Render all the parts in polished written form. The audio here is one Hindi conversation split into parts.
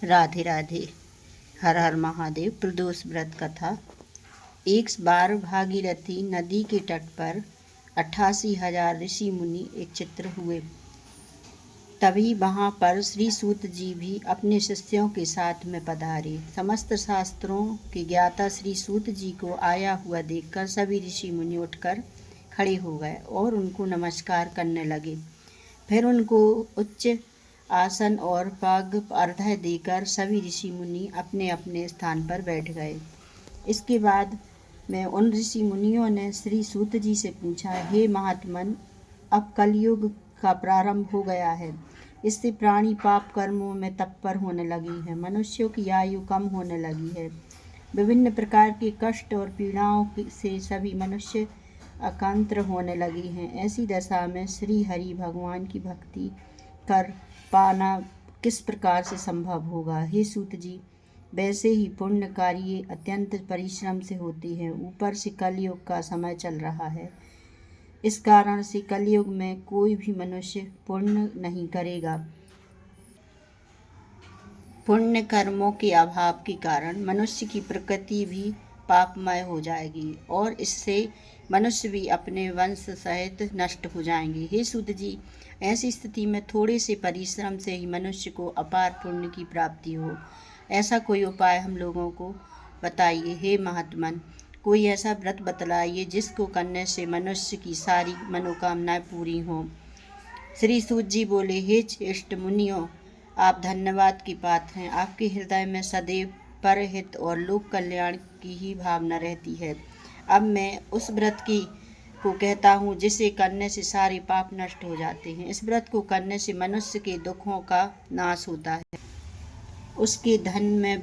राधे राधे। हर हर महादेव। प्रदोष व्रत कथा। एक बार भागीरथी नदी के तट पर 88,000 ऋषि मुनि एकत्रित हुए। तभी वहाँ पर श्री सूत जी भी अपने शिष्यों के साथ में पधारे। समस्त शास्त्रों के ज्ञाता श्री सूत जी को आया हुआ देखकर सभी ऋषि मुनि उठकर खड़े हो गए और उनको नमस्कार करने लगे। फिर उनको उच्च आसन और पाग अर्घ्य देकर सभी ऋषि मुनि अपने अपने स्थान पर बैठ गए। इसके बाद में उन ऋषि मुनियों ने श्री सूत जी से पूछा, हे महात्मन, अब कलयुग का प्रारंभ हो गया है। इससे प्राणी पाप कर्मों में तत्पर होने लगी है। मनुष्यों की आयु कम होने लगी है। विभिन्न प्रकार के कष्ट और पीड़ाओं से सभी मनुष्य अकांत्र होने लगी हैं। ऐसी दशा में श्री हरि भगवान की भक्ति कर पाना किस प्रकार से संभव होगा। हे सूत जी, वैसे ही पुण्य कार्य अत्यंत परिश्रम से होती है। ऊपर से कलयुग का समय चल रहा है। इस कारण से कलयुग में कोई भी मनुष्य पुण्य नहीं करेगा। पुण्य कर्मों के अभाव के कारण मनुष्य की प्रकृति भी पापमय हो जाएगी और इससे मनुष्य भी अपने वंश सहित नष्ट हो जाएंगे। हे सूत जी, ऐसी स्थिति में थोड़े से परिश्रम से ही मनुष्य को अपार पुण्य की प्राप्ति हो, ऐसा कोई उपाय हम लोगों को बताइए। हे महात्मन, कोई ऐसा व्रत बतलाइए जिसको करने से मनुष्य की सारी मनोकामनाएं पूरी हों। श्री सूत जी बोले, हे श्रेष्ठ मुनियों, आप धन्यवाद की पात्र हैं। आपके हृदय में सदैव परहित और लोक कल्याण की ही भावना रहती है। अब मैं उस व्रत को कहता हूँ जिसे करने से सारे पाप नष्ट हो जाते हैं। इस व्रत को करने से मनुष्य के दुखों का नाश होता है, उसके धन में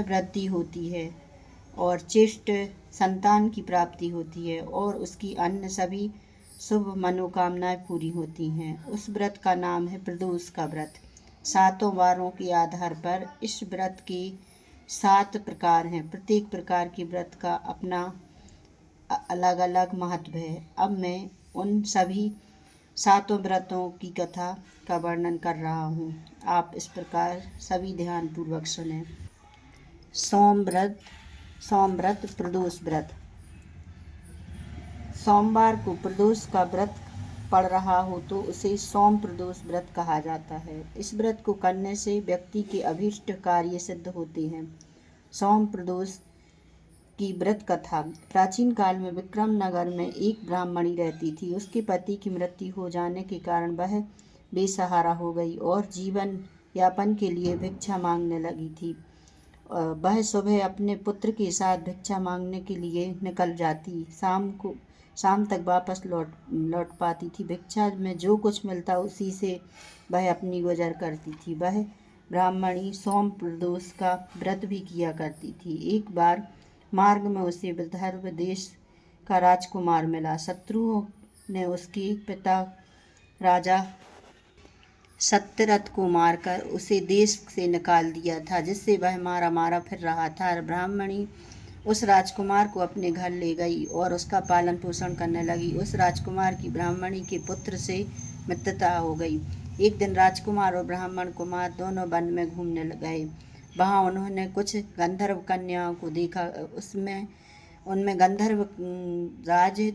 वृद्धि होती है और चिष्ट संतान की प्राप्ति होती है और उसकी अन्य सभी शुभ मनोकामनाएं पूरी होती हैं। उस व्रत का नाम है प्रदोष का व्रत। 7 वारों के आधार पर इस व्रत के 7 प्रकार हैं। प्रत्येक प्रकार के व्रत का अपना अलग अलग महत्व है। अब मैं उन सभी 7 व्रतों की कथा का वर्णन कर रहा हूँ। आप इस प्रकार सभी ध्यान पूर्वक सुनें। सोमव्रत, प्रदोष व्रत। सोमवार को प्रदोष का व्रत पड़ रहा हो तो उसे सोम प्रदोष व्रत कहा जाता है। इस व्रत को करने से व्यक्ति के अभीष्ट कार्य सिद्ध होते हैं। सोम प्रदोष की व्रत कथा। प्राचीन काल में विक्रम नगर में एक ब्राह्मणी रहती थी। उसके पति की मृत्यु हो जाने के कारण वह बेसहारा हो गई और जीवन यापन के लिए भिक्षा मांगने लगी थी। वह सुबह अपने पुत्र के साथ भिक्षा मांगने के लिए निकल जाती। शाम तक वापस लौट पाती थी। भिक्षा में जो कुछ मिलता उसी से वह अपनी गुजर करती थी। वह ब्राह्मणी सोम प्रदोष का व्रत भी किया करती थी। एक बार मार्ग में उसे विदर्भ देश का राजकुमार मिला। शत्रुओं ने उसके पिता राजा सत्यरथ को मारकर उसे देश से निकाल दिया था, जिससे वह मारा मारा फिर रहा था। ब्राह्मणी उस राजकुमार को अपने घर ले गई और उसका पालन पोषण करने लगी। उस राजकुमार की ब्राह्मणी के पुत्र से मित्रता हो गई। एक दिन राजकुमार और ब्राह्मण कुमार दोनों वन में घूमने गए। वहाँ उन्होंने कुछ गंधर्व कन्याओं को देखा। उनमें गंधर्व राज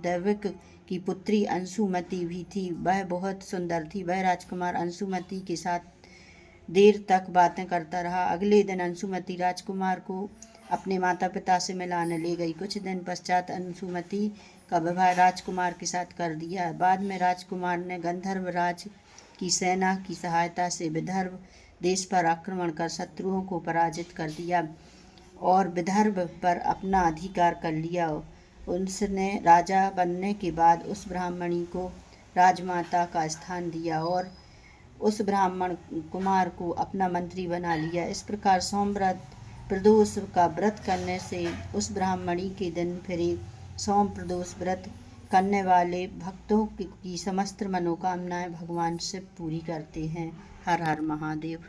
दैविक की पुत्री अंशुमति भी थी। वह बहुत सुंदर थी। वह राजकुमार अंशुमति के साथ देर तक बातें करता रहा। अगले दिन अंशुमति राजकुमार को अपने माता पिता से मिलाने ले गई। कुछ दिन पश्चात अंशुमति का विवाह राजकुमार के साथ कर दिया। बाद में राजकुमार ने गंधर्व राज की सेना की सहायता से विदर्भ देश पर आक्रमण कर शत्रुओं को पराजित कर दिया और विदर्भ पर अपना अधिकार कर लिया। उसने राजा बनने के बाद उस ब्राह्मणी को राजमाता का स्थान दिया और उस ब्राह्मण कुमार को अपना मंत्री बना लिया। इस प्रकार सोमव्रत प्रदोष का व्रत करने से उस ब्राह्मणी के दिन फिरे। सोम प्रदोष व्रत करने वाले भक्तों की समस्त मनोकामनाएं भगवान शिव पूरी करते हैं। हर हर महादेव।